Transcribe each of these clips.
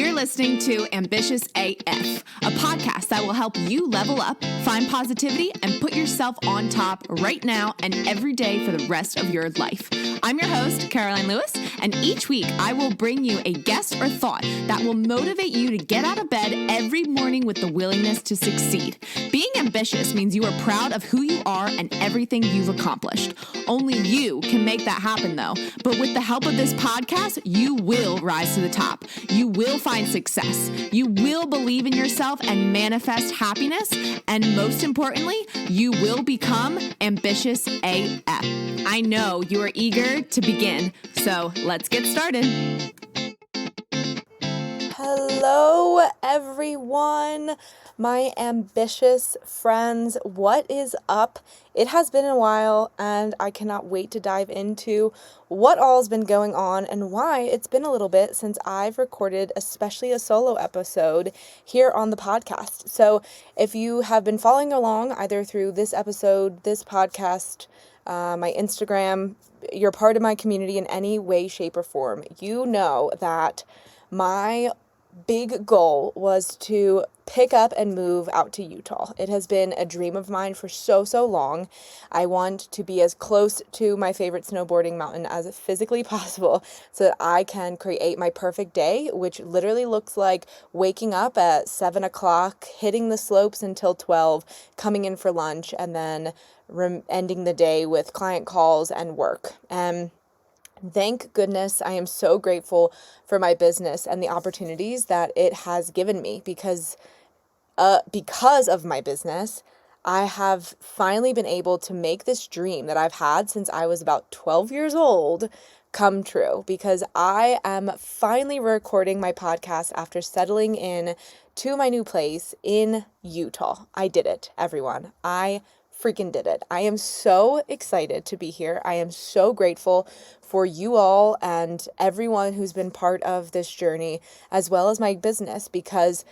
You're listening to Ambitious AF, a podcast that will help you level up, find positivity, and put yourself on top right now and every day for the rest of your life. I'm your host, Caroline Lewis, and each week I will bring you a guest or thought that will motivate you to get out of bed every morning with the willingness to succeed. Being ambitious means you are proud of who you are and everything you've accomplished. Only you can make that happen, though. But with the help of this podcast, you will rise to the top. You will find success. You will believe in yourself and manifest happiness. And most importantly, you will become ambitious AF. I know you are eager to begin, so let's get started. Hello, everyone, my ambitious friends. What is up? It has been a while, and I cannot wait to dive into what all's been going on and why it's been a little bit since I've recorded, especially a solo episode here on the podcast. So if you have been following along either through this episode, this podcast, my Instagram, you're part of my community in any way, shape, or form, you know that my big goal was to pick up and move out to Utah. It has been a dream of mine for so long. I want to be as close to my favorite snowboarding mountain as physically possible so that I can create my perfect day, which literally looks like waking up at 7 o'clock, hitting the slopes until 12, coming in for lunch, and then ending the day with client calls and work. And thank goodness I am so grateful for my business and the opportunities that it has given me because of my business, I have finally been able to make this dream that I've had since I was about 12 years old come true, because I am finally recording my podcast after settling in to my new place in Utah. I did it, everyone. I freaking did it. I am so excited to be here. I am so grateful for you all and everyone who's been part of this journey, as well as my business, because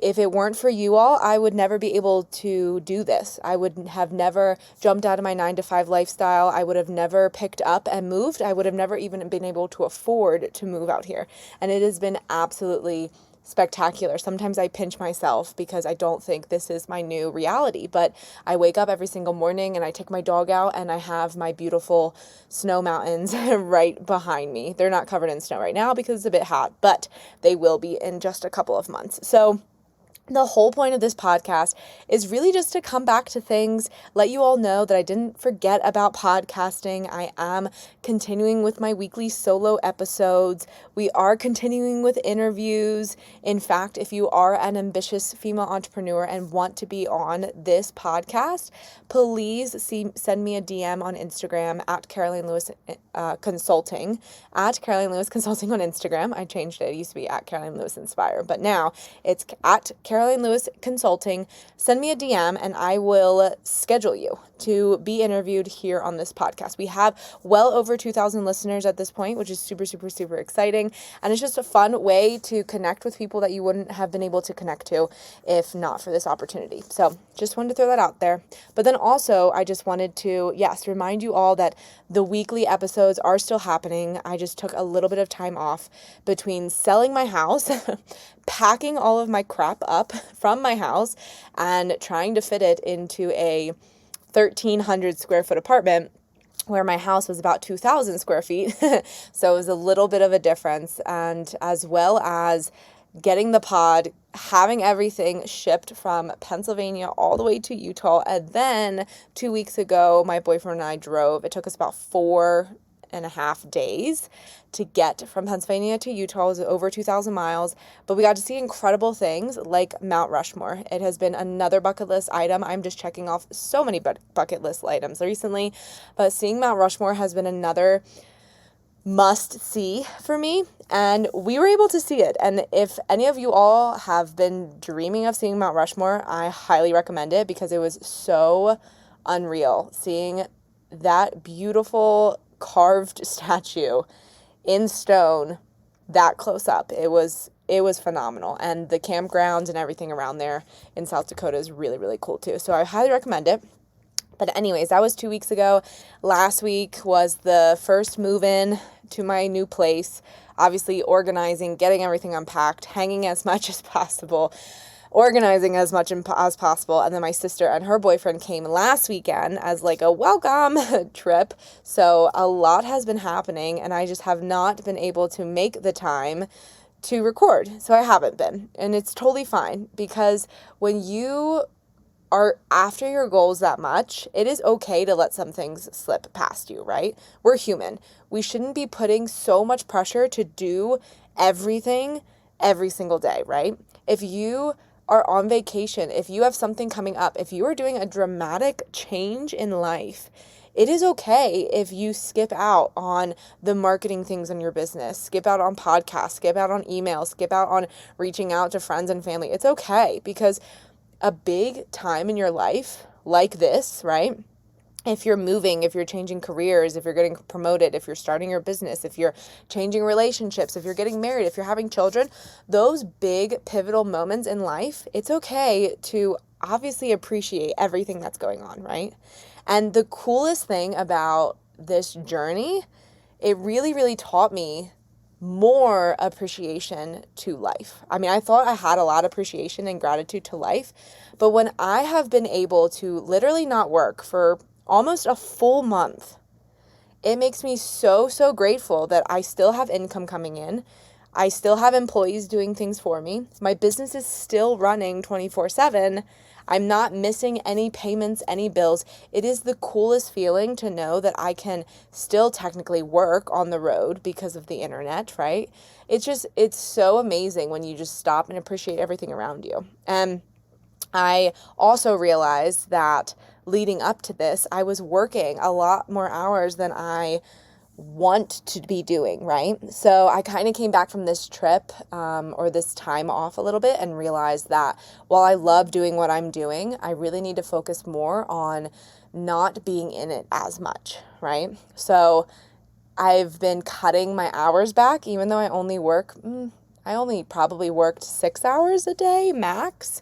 if it weren't for you all, I would never be able to do this. I would have never jumped out of my 9-to-5 lifestyle. I would have never picked up and moved. I would have never even been able to afford to move out here. And it has been absolutely spectacular. Sometimes I pinch myself because I don't think this is my new reality, but I wake up every single morning and I take my dog out and I have my beautiful snow mountains right behind me. They're not covered in snow right now because it's a bit hot, but they will be in just a couple of months. So the whole point of this podcast is really just to come back to things, let you all know that I didn't forget about podcasting. I am continuing with my weekly solo episodes. We are continuing with interviews. In fact, if you are an ambitious female entrepreneur and want to be on this podcast, please send me a DM on Instagram at Caroline Lewis Consulting, at Caroline Lewis Consulting on Instagram. I changed it. It used to be at Caroline Lewis Inspire, but now it's at Caroline Lewis Consulting. Send me a DM and I will schedule you to be interviewed here on this podcast. We have well over 2,000 listeners at this point, which is super exciting. And it's just a fun way to connect with people that you wouldn't have been able to connect to if not for this opportunity. So just wanted to throw that out there. But then also I just wanted to, remind you all that the weekly episodes are still happening. I just took a little bit of time off between selling my house, packing all of my crap up from my house, and trying to fit it into a 1,300 square foot apartment where my house was about 2,000 square feet. So it was a little bit of a difference. And as well as getting the pod, having everything shipped from Pennsylvania all the way to Utah. And then 2 weeks ago, my boyfriend and I drove. It took us about 4.5 days to get from Pennsylvania to Utah. It was over 2,000 miles, but we got to see incredible things like Mount Rushmore. It has been another bucket list item. I'm just checking off so many bucket list items recently, but seeing Mount Rushmore has been another must see for me, and we were able to see it. And if any of you all have been dreaming of seeing Mount Rushmore, I highly recommend it because it was so unreal seeing that beautiful carved statue in stone that close up. It was phenomenal. And the campgrounds and everything around there in South Dakota is really cool too. So I highly recommend it. But anyways, that was 2 weeks ago. Last week was the first move in to my new place. obviously organizing, getting everything unpacked, hanging as much as possible, organizing as much as possible. And then my sister and her boyfriend came last weekend as like a welcome trip. So a lot has been happening, and I just have not been able to make the time to record. So I haven't been, and it's totally fine, because when you are after your goals that much, it is okay to let some things slip past you, right? We're human. We shouldn't be putting so much pressure to do everything every single day, right? If you are on vacation, if you have something coming up, if you are doing a dramatic change in life, it is okay if you skip out on the marketing things in your business, skip out on podcasts, skip out on emails, skip out on reaching out to friends and family. It's okay, because a big time in your life like this, right? If you're moving, if you're changing careers, if you're getting promoted, if you're starting your business, if you're changing relationships, if you're getting married, if you're having children, those big pivotal moments in life, it's okay to obviously appreciate everything that's going on, right? And the coolest thing about this journey, it really, really taught me more appreciation to life. I mean, I thought I had a lot of appreciation and gratitude to life, but when I have been able to literally not work for almost a full month, it makes me so, so grateful that I still have income coming in. I still have employees doing things for me. My business is still running 24/7. I'm not missing any payments, any bills. It is the coolest feeling to know that I can still technically work on the road because of the internet, right? It's so amazing when you just stop and appreciate everything around you. And I also realized that leading up to this, I was working a lot more hours than I want to be doing, right? So I kind of came back from this trip or this time off a little bit and realized that while I love doing what I'm doing, I really need to focus more on not being in it as much, right? So I've been cutting my hours back, even though I only probably worked 6 hours a day max.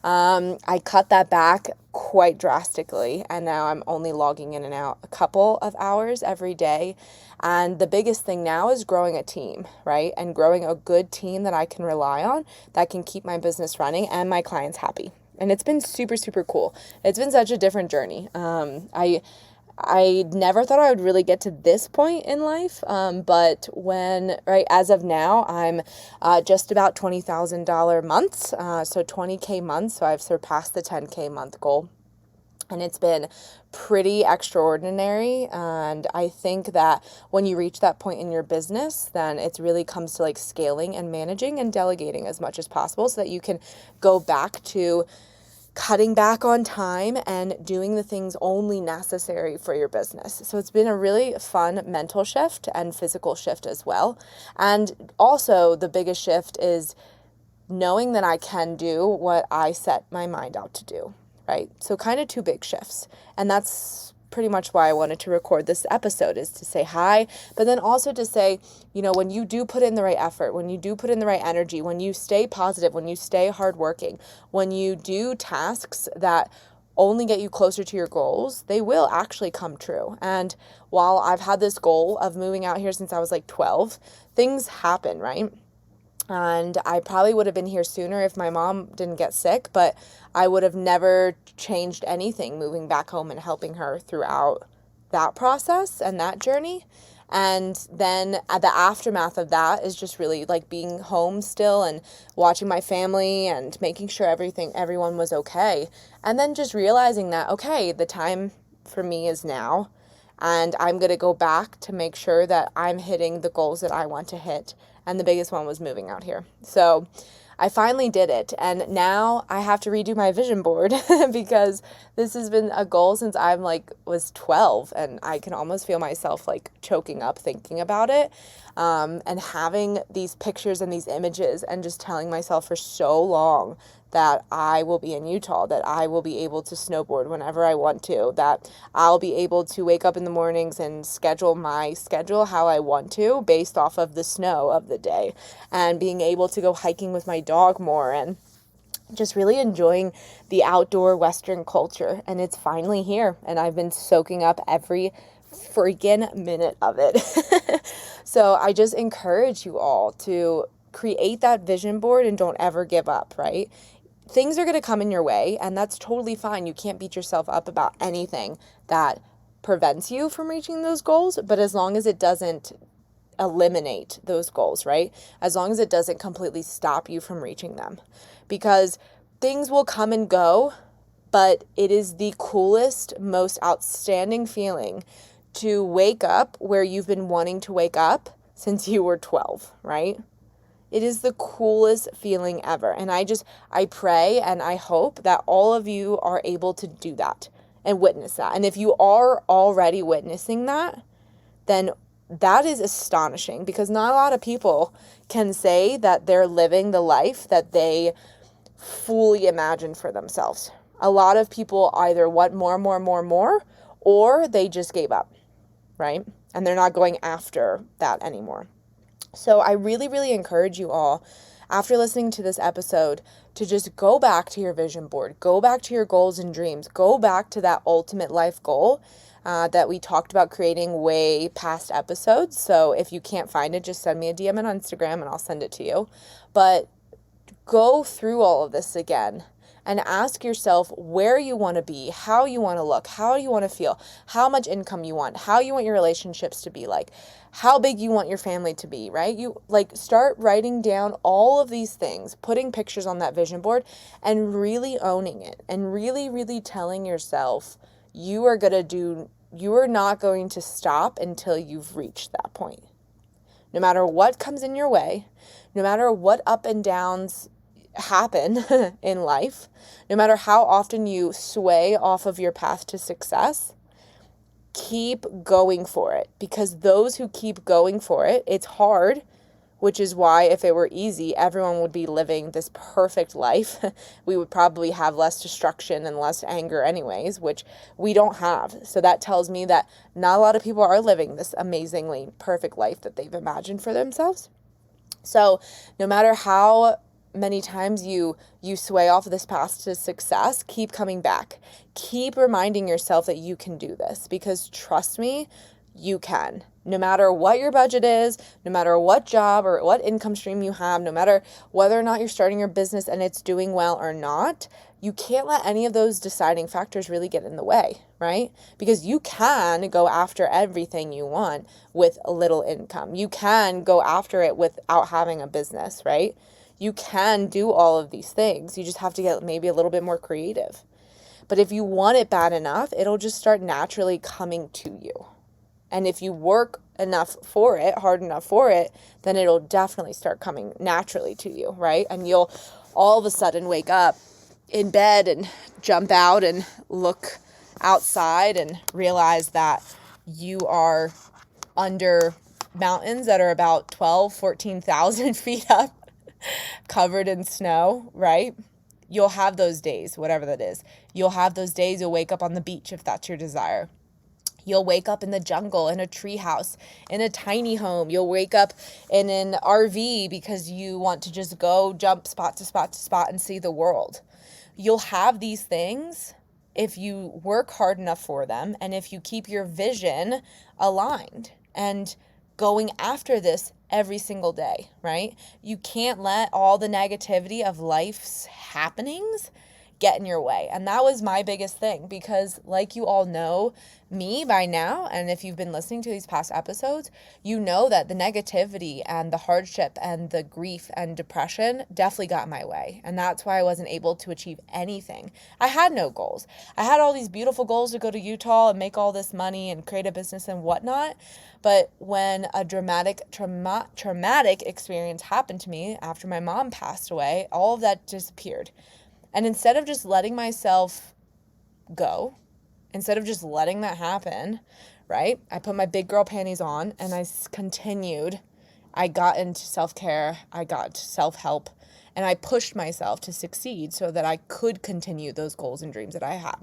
I cut that back quite drastically, and now I'm only logging in and out a couple of hours every day. And the biggest thing now is growing a team, right? And growing a good team that I can rely on, that can keep my business running and my clients happy. And it's been super, super cool. It's been such a different journey. I never thought I would really get to this point in life, but as of now, I'm just about $20,000 months, so 20K months, so I've surpassed the 10K month goal, and it's been pretty extraordinary. And I think that when you reach that point in your business, then it really comes to like scaling and managing and delegating as much as possible so that you can go back to cutting back on time and doing the things only necessary for your business. So it's been a really fun mental shift and physical shift as well. And also the biggest shift is knowing that I can do what I set my mind out to do, right? So kind of two big shifts. And that's pretty much why I wanted to record this episode, is to say hi, but then also to say, when you do put in the right effort, when you do put in the right energy, when you stay positive, when you stay hardworking, when you do tasks that only get you closer to your goals, they will actually come true. And while I've had this goal of moving out here since I was like 12, things happen, right? And I probably would have been here sooner if my mom didn't get sick, but I would have never changed anything moving back home and helping her throughout that process and that journey. And then the aftermath of that is just really like being home still and watching my family and making sure everyone was okay. And then just realizing that, okay, the time for me is now. And I'm going to go back to make sure that I'm hitting the goals that I want to hit. And the biggest one was moving out here. So I finally did it. And now I have to redo my vision board because this has been a goal since was 12. And I can almost feel myself like choking up thinking about it. And having these pictures and these images and just telling myself for so long that I will be in Utah, that I will be able to snowboard whenever I want to, that I'll be able to wake up in the mornings and schedule my schedule how I want to based off of the snow of the day, and being able to go hiking with my dog more and just really enjoying the outdoor Western culture. And it's finally here, and I've been soaking up every freaking minute of it. So I just encourage you all to create that vision board and don't ever give up, right? Things are going to come in your way, and that's totally fine. You can't beat yourself up about anything that prevents you from reaching those goals, but as long as it doesn't eliminate those goals, right? As long as it doesn't completely stop you from reaching them. Because things will come and go, but it is the coolest, most outstanding feeling to wake up where you've been wanting to wake up since you were 12, right? It is the coolest feeling ever. And I pray and I hope that all of you are able to do that and witness that. And if you are already witnessing that, then that is astonishing, because not a lot of people can say that they're living the life that they fully imagine for themselves. A lot of people either want more, or they just gave up, right? And they're not going after that anymore. So I really, really encourage you all, after listening to this episode, to just go back to your vision board, go back to your goals and dreams, go back to that ultimate life goal that we talked about creating way past episodes. So if you can't find it, just send me a DM on Instagram and I'll send it to you. But go through all of this again and ask yourself where you want to be, how you want to look, how you want to feel, how much income you want, how you want your relationships to be like, how big you want your family to be, right? You start writing down all of these things, putting pictures on that vision board and really owning it and really, really telling yourself you are not going to stop until you've reached that point. No matter what comes in your way, no matter what up and downs happen in life, no matter how often you sway off of your path to success, keep going for it, because those who keep going for it, it's hard, which is why if it were easy, everyone would be living this perfect life. We would probably have less destruction and less anger anyways, which we don't have. So that tells me that not a lot of people are living this amazingly perfect life that they've imagined for themselves. So no matter how many times you sway off of this path to success, keep coming back. Keep reminding yourself that you can do this, because trust me, you can. No matter what your budget is, no matter what job or what income stream you have, no matter whether or not you're starting your business and it's doing well or not, you can't let any of those deciding factors really get in the way, right? Because you can go after everything you want with a little income. You can go after it without having a business, right? You can do all of these things. You just have to get maybe a little bit more creative. But if you want it bad enough, it'll just start naturally coming to you. And if you work enough for it, hard enough for it, then it'll definitely start coming naturally to you, right? And you'll all of a sudden wake up in bed and jump out and look outside and realize that you are under mountains that are about 14,000 feet up, covered in snow, right? You'll have those days, whatever that is. You'll have those days you'll wake up on the beach if that's your desire. You'll wake up in the jungle, in a tree house, in a tiny home. You'll wake up in an RV because you want to just go jump spot to spot to spot and see the world. You'll have these things if you work hard enough for them and if you keep your vision aligned and going after this every single day, right? You can't let all the negativity of life's happenings get in your way. And that was my biggest thing, because like you all know me by now, and if you've been listening to these past episodes, you know that the negativity and the hardship and the grief and depression definitely got in my way. And that's why I wasn't able to achieve anything. I had no goals. I had all these beautiful goals to go to Utah and make all this money and create a business and whatnot. But when a traumatic experience happened to me after my mom passed away, all of that disappeared. And instead of just letting myself go, instead of just letting that happen, right, I put my big girl panties on and I continued. I got into self-care, I got into self-help, and I pushed myself to succeed so that I could continue those goals and dreams that I had.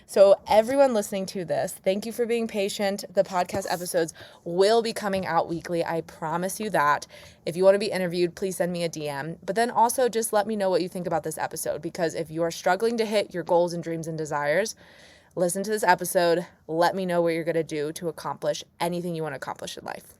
So everyone listening to this, thank you for being patient. The podcast episodes will be coming out weekly. I promise you that. If you want to be interviewed, please send me a DM. But then also just let me know what you think about this episode, because if you are struggling to hit your goals and dreams and desires, listen to this episode. Let me know what you're going to do to accomplish anything you want to accomplish in life.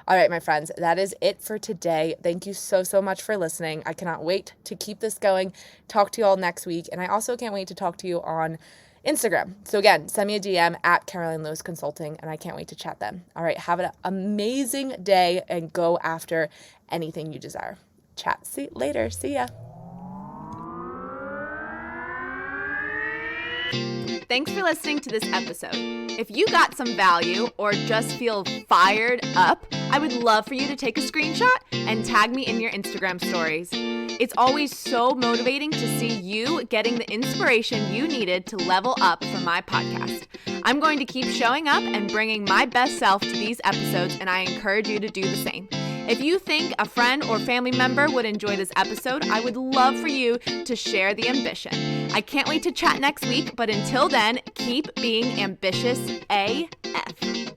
All right, my friends, that is it for today. Thank you so, so much for listening. I cannot wait to keep this going, talk to you all next week. And I also can't wait to talk to you on Instagram. So again, send me a DM at Caroline Lewis Consulting, and I can't wait to chat then. All right, have an amazing day and go after anything you desire. Chat later. See ya. Thanks for listening to this episode. If you got some value or just feel fired up, I would love for you to take a screenshot and tag me in your Instagram stories. It's always so motivating to see you getting the inspiration you needed to level up for my podcast. I'm going to keep showing up and bringing my best self to these episodes, and I encourage you to do the same. If you think a friend or family member would enjoy this episode, I would love for you to share the ambition. I can't wait to chat next week, but until then, keep being ambitious AF.